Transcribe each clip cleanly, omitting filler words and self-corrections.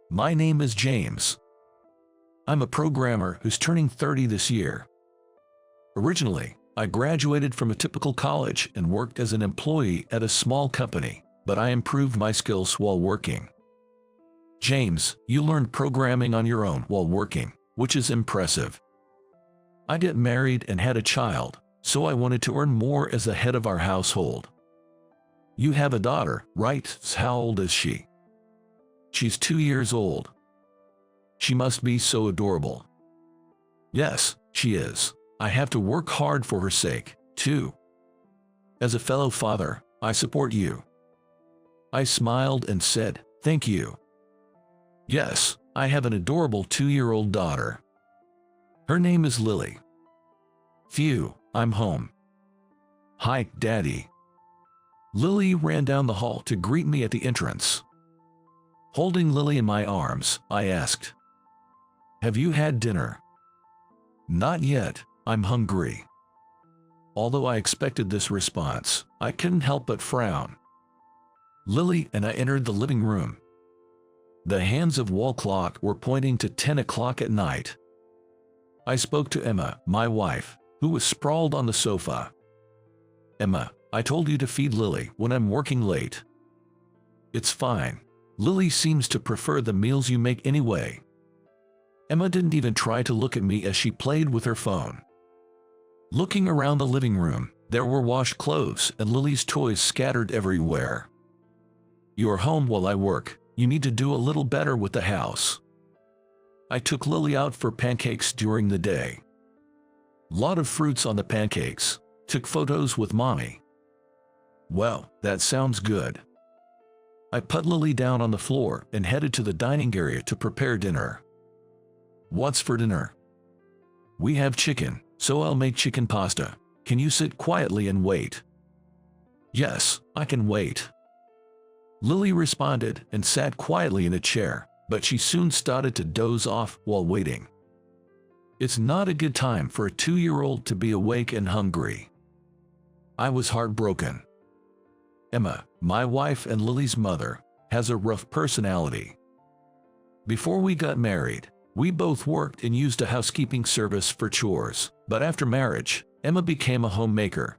My name is James. I'm a programmer who's turning 30 this year. Originally, I graduated from a typical college and worked as an employee at a small company, but I improved my skills while working. James, you learned programming on your own while working, which is impressive. I got married and had a child, so I wanted to earn more as the head of our household. You have a daughter, right? How old is she? She's 2 years old. She must be so adorable. Yes, she is. I have to work hard for her sake, too. As a fellow father, I support you. I smiled and said, thank you. Yes, I have an adorable 2-year-old daughter. Her name is Lily. Phew, I'm home. Hi, Daddy. Lily ran down the hall to greet me at the entrance. Holding Lily in my arms, I asked, have you had dinner? Not yet, I'm hungry. Although I expected this response, I couldn't help but frown. Lily and I entered the living room. The hands of wall clock were pointing to 10 o'clock at night. I spoke to Emma, my wife, who was sprawled on the sofa. Emma, I told you to feed Lily when I'm working late. It's fine. Lily seems to prefer the meals you make anyway. Emma didn't even try to look at me as she played with her phone. Looking around the living room, there were washed clothes and Lily's toys scattered everywhere. You're home while I work. You need to do a little better with the house. I took Lily out for pancakes during the day. Lot of fruits on the pancakes. Took photos with Mommy. Well, that sounds good. I put Lily down on the floor and headed to the dining area to prepare dinner. What's for dinner? We have chicken, so I'll make chicken pasta. Can you sit quietly and wait? Yes, I can wait. Lily responded and sat quietly in a chair, but she soon started to doze off while waiting. It's not a good time for a 2-year-old to be awake and hungry. I was heartbroken. Emma, my wife and Lily's mother, has a rough personality. Before we got married, we both worked and used a housekeeping service for chores, but after marriage, Emma became a homemaker.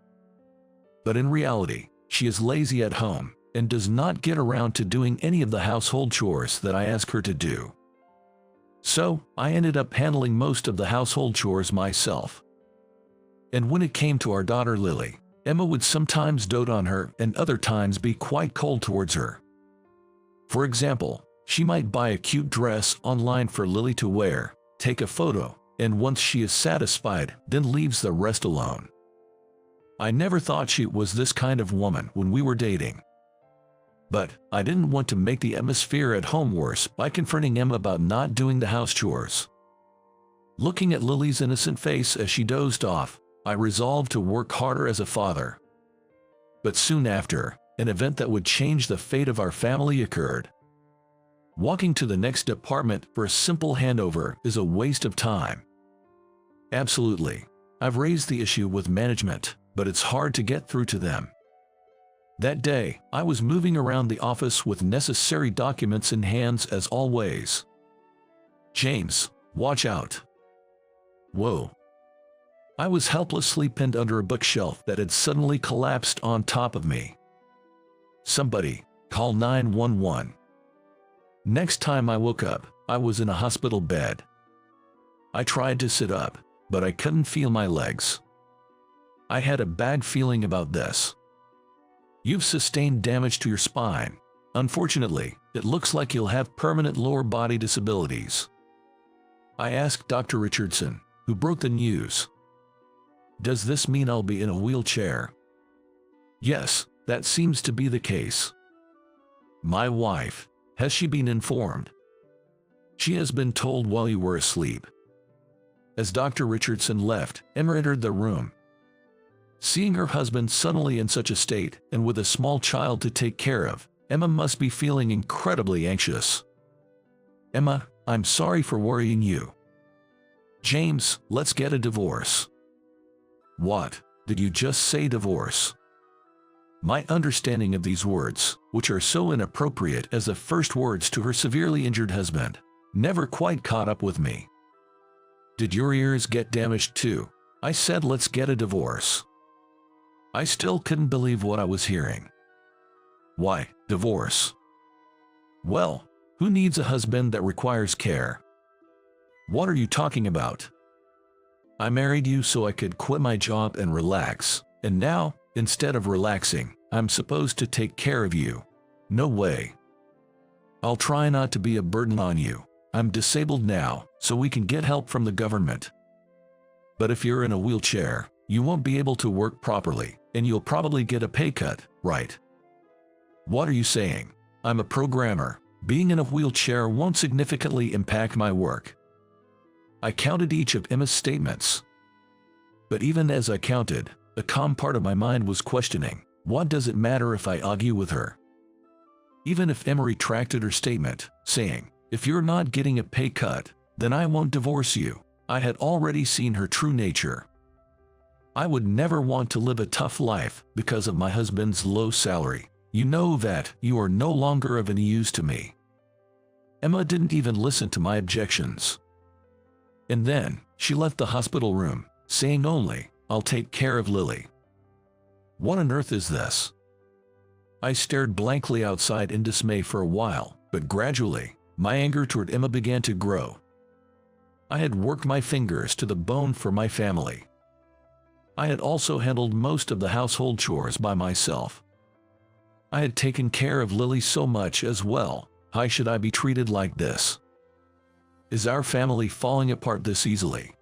But in reality, she is lazy at home and does not get around to doing any of the household chores that I ask her to do. So, I ended up handling most of the household chores myself. And when it came to our daughter Lily, Emma would sometimes dote on her and other times be quite cold towards her. For example, she might buy a cute dress online for Lily to wear, take a photo, and once she is satisfied, then leaves the rest alone. I never thought she was this kind of woman when we were dating. But I didn't want to make the atmosphere at home worse by confronting Emma about not doing the house chores. Looking at Lily's innocent face as she dozed off, I resolved to work harder as a father. But soon after, an event that would change the fate of our family occurred. Walking to the next department for a simple handover is a waste of time. Absolutely. I've raised the issue with management, but it's hard to get through to them. That day, I was moving around the office with necessary documents in hands as always. James, watch out. Whoa. I was helplessly pinned under a bookshelf that had suddenly collapsed on top of me. Somebody, call 911. Next time I woke up, I was in a hospital bed. I tried to sit up, but I couldn't feel my legs. I had a bad feeling about this. You've sustained damage to your spine. Unfortunately, it looks like you'll have permanent lower body disabilities. I asked Dr. Richardson, who broke the news. Does this mean I'll be in a wheelchair? Yes, that seems to be the case. My wife, has she been informed? She has been told while you were asleep. As Dr. Richardson left, Emma entered the room. Seeing her husband suddenly in such a state and with a small child to take care of, Emma must be feeling incredibly anxious. Emma, I'm sorry for worrying you. James, let's get a divorce. What? Did you just say divorce? My understanding of these words, which are so inappropriate as the first words to her severely injured husband, never quite caught up with me. Did your ears get damaged too? I said, let's get a divorce. I still couldn't believe what I was hearing. Why, divorce? Well, who needs a husband that requires care? What are you talking about? I married you so I could quit my job and relax, and now, instead of relaxing, I'm supposed to take care of you. No way. I'll try not to be a burden on you. I'm disabled now, so we can get help from the government. But if you're in a wheelchair, you won't be able to work properly, and you'll probably get a pay cut, right? What are you saying? I'm a programmer. Being in a wheelchair won't significantly impact my work. I counted each of Emma's statements. But even as I counted, a calm part of my mind was questioning, what does it matter if I argue with her? Even if Emma retracted her statement, saying, if you're not getting a pay cut, then I won't divorce you, I had already seen her true nature. I would never want to live a tough life because of my husband's low salary. You know that you are no longer of any use to me. Emma didn't even listen to my objections. And then, she left the hospital room, saying only, I'll take care of Lily. What on earth is this? I stared blankly outside in dismay for a while, but gradually, my anger toward Emma began to grow. I had worked my fingers to the bone for my family. I had also handled most of the household chores by myself. I had taken care of Lily so much as well. Why should I be treated like this? Is our family falling apart this easily?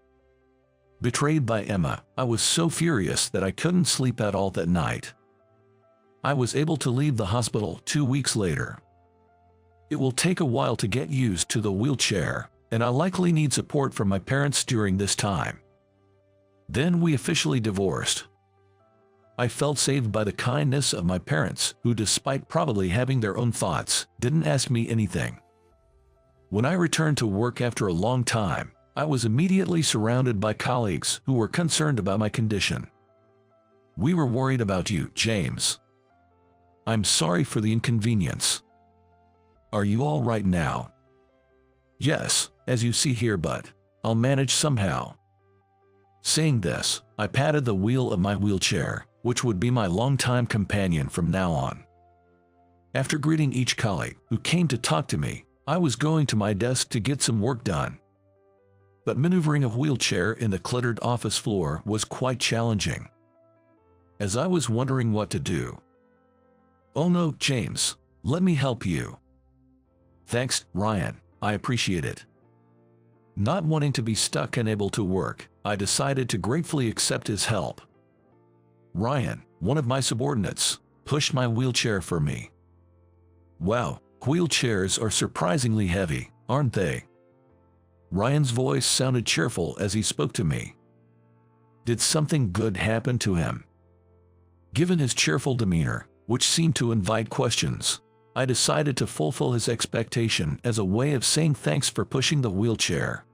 Betrayed by Emma, I was so furious that I couldn't sleep at all that night. I was able to leave the hospital 2 weeks later. It will take a while to get used to the wheelchair, and I likely need support from my parents during this time. Then we officially divorced. I felt saved by the kindness of my parents, who, despite probably having their own thoughts, didn't ask me anything. When I returned to work after a long time, I was immediately surrounded by colleagues who were concerned about my condition. We were worried about you, James. I'm sorry for the inconvenience. Are you all right now? Yes, as you see here, but I'll manage somehow. Saying this, I patted the wheel of my wheelchair, which would be my longtime companion from now on. After greeting each colleague who came to talk to me, I was going to my desk to get some work done. But maneuvering a wheelchair in the cluttered office floor was quite challenging. As I was wondering what to do. Oh no, James, let me help you. Thanks, Ryan, I appreciate it. Not wanting to be stuck and able to work, I decided to gratefully accept his help. Ryan, one of my subordinates, pushed my wheelchair for me. Wow, wheelchairs are surprisingly heavy, aren't they? Ryan's voice sounded cheerful as he spoke to me. Did something good happen to him? Given his cheerful demeanor, which seemed to invite questions, I decided to fulfill his expectation as a way of saying thanks for pushing the wheelchair.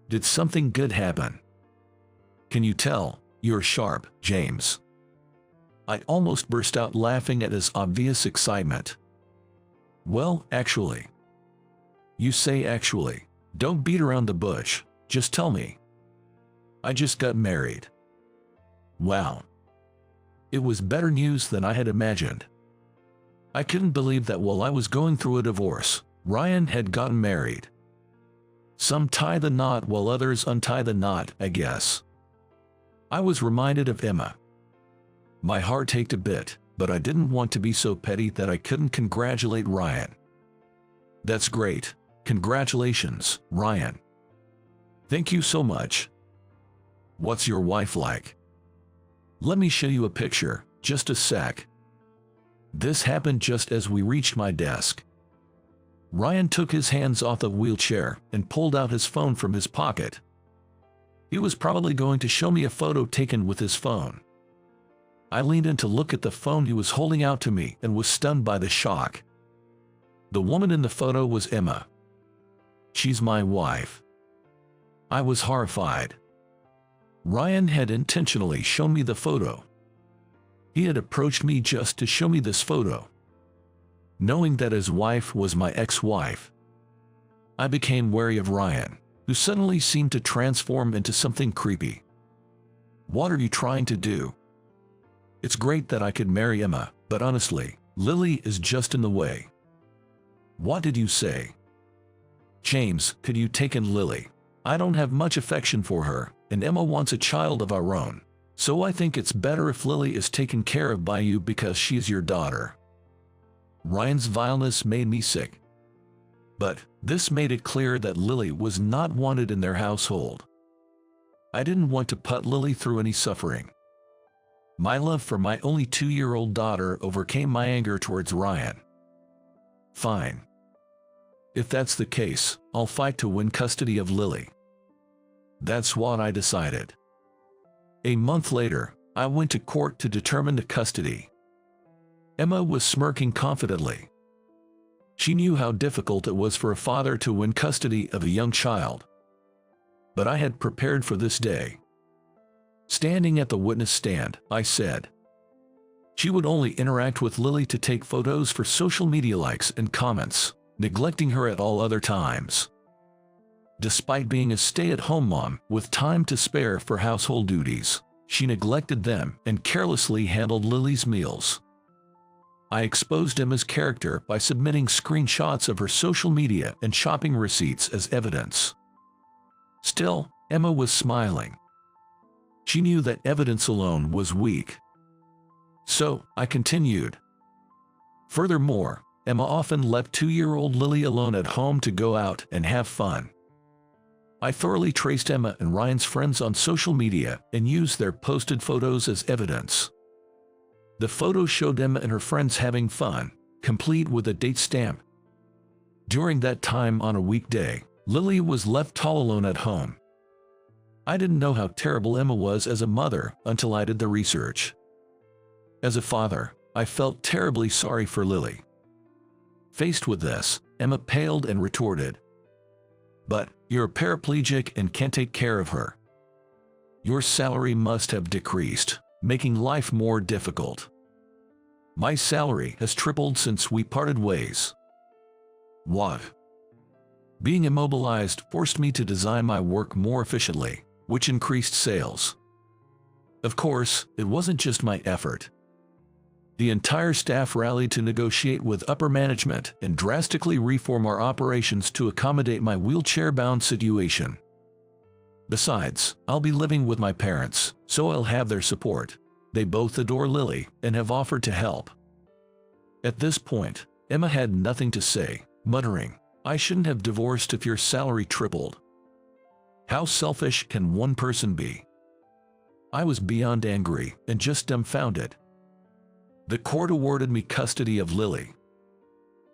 Did something good happen? Can you tell? You're sharp, James. I almost burst out laughing at his obvious excitement. Well, actually. You say actually. Don't beat around the bush, just tell me. I just got married. Wow. It was better news than I had imagined. I couldn't believe that while I was going through a divorce, Ryan had gotten married. Some tie the knot while others untie the knot, I guess. I was reminded of Emma. My heart ached a bit, but I didn't want to be so petty that I couldn't congratulate Ryan. That's great. Congratulations, Ryan. Thank you so much. What's your wife like? Let me show you a picture, just a sec. This happened just as we reached my desk. Ryan took his hands off the wheelchair and pulled out his phone from his pocket. He was probably going to show me a photo taken with his phone. I leaned in to look at the phone he was holding out to me and was stunned by the shock. The woman in the photo was Emma. She's my wife. I was horrified. Ryan had intentionally shown me the photo. He had approached me just to show me this photo. Knowing that his wife was my ex-wife, I became wary of Ryan, who suddenly seemed to transform into something creepy. "What are you trying to do? It's great that I could marry Emma, but honestly, Lily is just in the way." "What did you say?" "James, could you take in Lily? I don't have much affection for her, and Emma wants a child of our own. So I think it's better if Lily is taken care of by you because she's your daughter." Ryan's vileness made me sick. But this made it clear that Lily was not wanted in their household. I didn't want to put Lily through any suffering. My love for my only 2-year-old daughter overcame my anger towards Ryan. "Fine. If that's the case, I'll fight to win custody of Lily." That's what I decided. A month later, I went to court to determine the custody. Emma was smirking confidently. She knew how difficult it was for a father to win custody of a young child. But I had prepared for this day. Standing at the witness stand, I said she would only interact with Lily to take photos for social media likes and comments, neglecting her at all other times. Despite being a stay-at-home mom with time to spare for household duties, she neglected them and carelessly handled Lily's meals. I exposed Emma's character by submitting screenshots of her social media and shopping receipts as evidence. Still, Emma was smiling. She knew that evidence alone was weak. So, I continued. Furthermore, Emma often left 2-year-old Lily alone at home to go out and have fun. I thoroughly traced Emma and Ryan's friends on social media and used their posted photos as evidence. The photos showed Emma and her friends having fun, complete with a date stamp. During that time on a weekday, Lily was left all alone at home. I didn't know how terrible Emma was as a mother until I did the research. As a father, I felt terribly sorry for Lily. Faced with this, Emma paled and retorted, "But you're a paraplegic and can't take care of her. Your salary must have decreased, making life more difficult." "My salary has tripled since we parted ways." "What?" "Being immobilized forced me to design my work more efficiently, which increased sales. Of course, it wasn't just my effort. The entire staff rallied to negotiate with upper management and drastically reform our operations to accommodate my wheelchair-bound situation. Besides, I'll be living with my parents, so I'll have their support. They both adore Lily and have offered to help." At this point, Emma had nothing to say, muttering, "I shouldn't have divorced if your salary tripled. How selfish can one person be?" I was beyond angry and just dumbfounded. The court awarded me custody of Lily.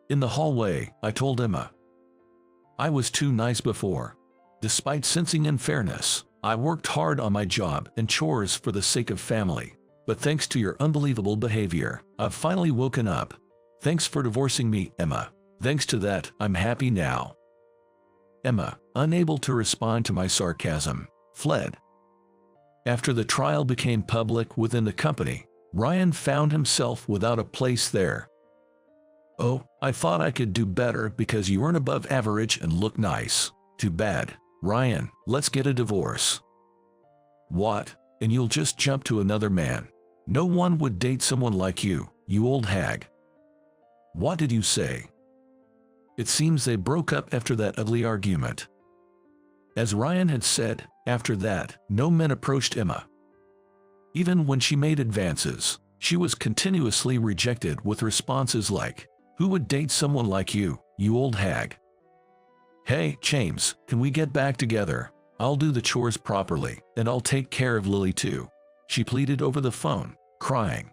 In the hallway, I told Emma, "I was too nice before. Despite sensing unfairness, I worked hard on my job and chores for the sake of family. But thanks to your unbelievable behavior, I've finally woken up. Thanks for divorcing me, Emma. Thanks to that, I'm happy now." Emma, unable to respond to my sarcasm, fled. After the trial became public within the company, Ryan found himself without a place there. "Oh, I thought I could do better because you weren't above average and look nice. Too bad. Ryan, let's get a divorce." "What? And you'll just jump to another man? No one would date someone like you, you old hag." "What did you say?" It seems they broke up after that ugly argument. As Ryan had said, after that, no men approached Emma. Even when she made advances, she was continuously rejected with responses like, "Who would date someone like you, you old hag?" "Hey, James, can we get back together? I'll do the chores properly, and I'll take care of Lily too," she pleaded over the phone, crying.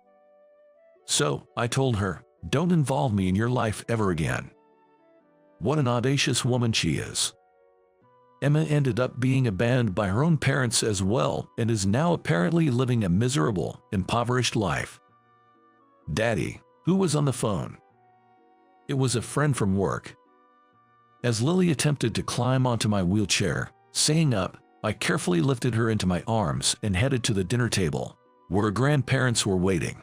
So, I told her, "Don't involve me in your life ever again." What an audacious woman she is. Emma ended up being abandoned by her own parents as well and is now apparently living a miserable, impoverished life. "Daddy, who was on the phone?" It was a friend from work. As Lily attempted to climb onto my wheelchair, saying up, I carefully lifted her into my arms and headed to the dinner table, where her grandparents were waiting.